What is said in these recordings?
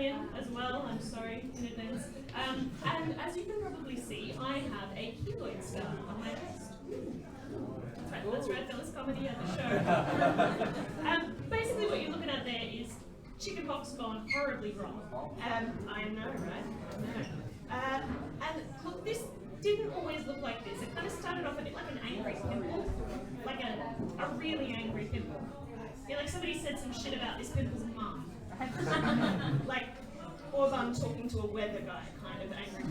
Italian as well, I'm sorry in advance. And as you can probably see, I have a keloid scar on my chest. That's right, fellas, comedy at the show. Basically what you're looking at there is chickenpox gone horribly wrong. I know, right? And look, this didn't always look like this. It kind of started off a bit like an angry pimple, like a really angry pimple. Yeah, like somebody said some shit about this pimple's mum. Like Orban talking to a weather guy, kind of angry.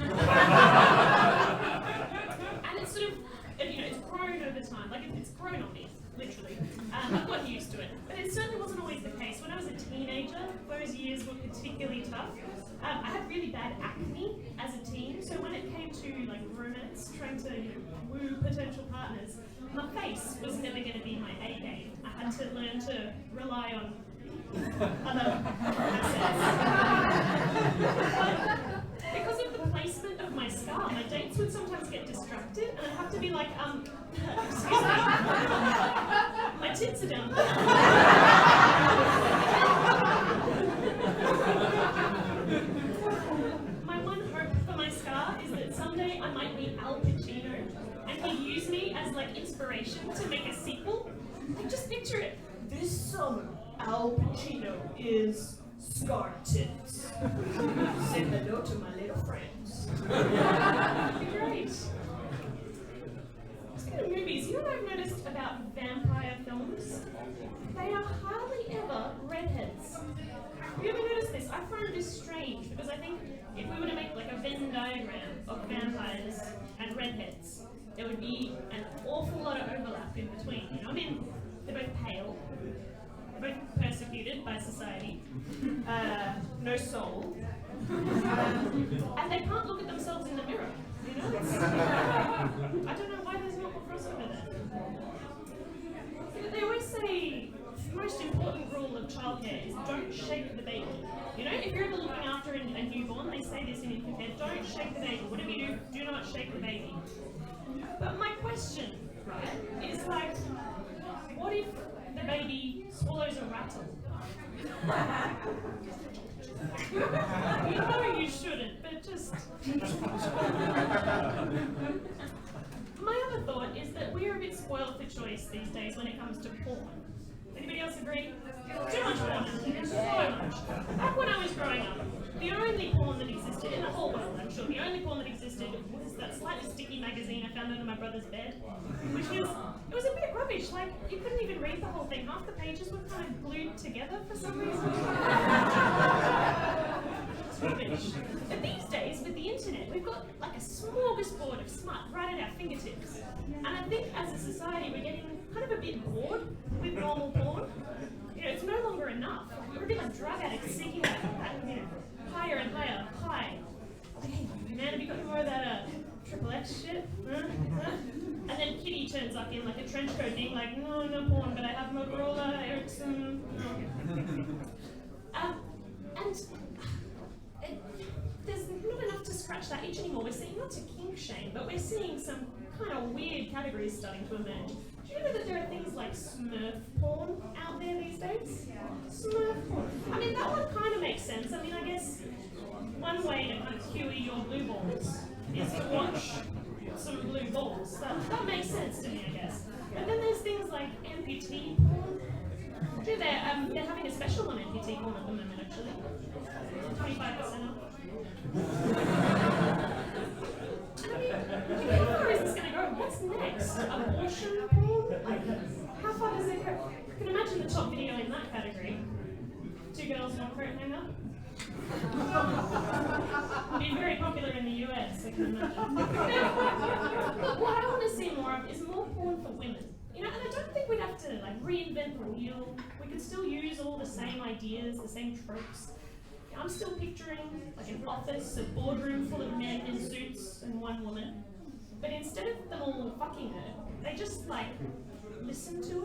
And it's sort of, it's grown over time. Like it's grown on me, literally. I've got used to it. But it certainly wasn't always the case. When I was a teenager, those years were particularly tough. I had really bad acne as a teen, so when it came to like romance, trying to woo potential partners, my face was never going to be my A game. I had to learn to rely on other assets. Because of the placement of my scar, my dates would sometimes get distracted, and I'd have to be like, excuse me, my tits are down there. My one hope for my scar is that someday I might meet Al Pacino, and he'd use me as like inspiration to make a sequel. Like, just picture it. This summer, Al Pacino is scar tits. Say hello to my little friends. That'd be great. Speaking of movies, you know what I've noticed about vampire films? They are hardly ever redheads. Have you ever noticed this? I find this strange because I think if we were to make like a Venn diagram of vampires and redheads, there would be an awful lot of overlap in between. You know, I mean, they're both pale, they're both persecuted by society, no soul, and they can't look at themselves in the mirror. You know, I don't know why there's not more crossover there. They always say the most important rule of childcare is don't shake the baby. You know, if you're ever looking after a newborn, they say this in infant care, don't shake the baby. Whatever you do not shake the baby. But my question, right, is like, what if the baby swallows a rattle? You know you shouldn't, but just... My other thought is that we are a bit spoiled for choice these days when it comes to porn. Anybody else agree? Too much porn, so much. Back when I was growing up, the only porn that existed in the whole world, I'm sure, the only porn that existed was that slightly sticky magazine I found under my brother's bed, which was, it was a bit rubbish. Like, you couldn't even read the whole thing. Half the pages were kind of glued together for some reason. It's rubbish. But these days, with the internet, we've got like a smorgasbord of smut right at our fingertips. And I think as a society, we're getting kind of a bit bored with normal porn. You know, it's no longer enough. We're a bit like drug addicts seeking that, higher and higher high. Hey, man, have you got more of that triple X shit? And then Kitty turns up in like a trench coat being like, no porn, but I have Motorola, Ericsson. There's not enough to scratch that itch anymore. We're seeing, not to kink shame, but we're seeing some kind of weird categories starting to emerge. Do you know that there are things like Smurf porn out there these days? Smurf porn. I mean, that one kind of makes sense. I mean, I guess one way to kind of cure your blue balls is to watch some blue balls. That makes sense to me, I guess. But then there's things like amputee porn. They're having a special on amputee porn at the moment, actually. 25% off. I mean, how far is this going to go? What's next? Abortion porn? Like, how far does it go? I can imagine the top video in that category. 2 girls, 1 coat hanger. Be very popular in the US, I can imagine. But what I want to see more of is more porn for women. You know, and I don't think we'd have to like reinvent the wheel. We could still use all the same ideas, the same tropes. I'm still picturing like an office, a boardroom full of men in suits and 1 woman. But instead of them all fucking her, they just like listen to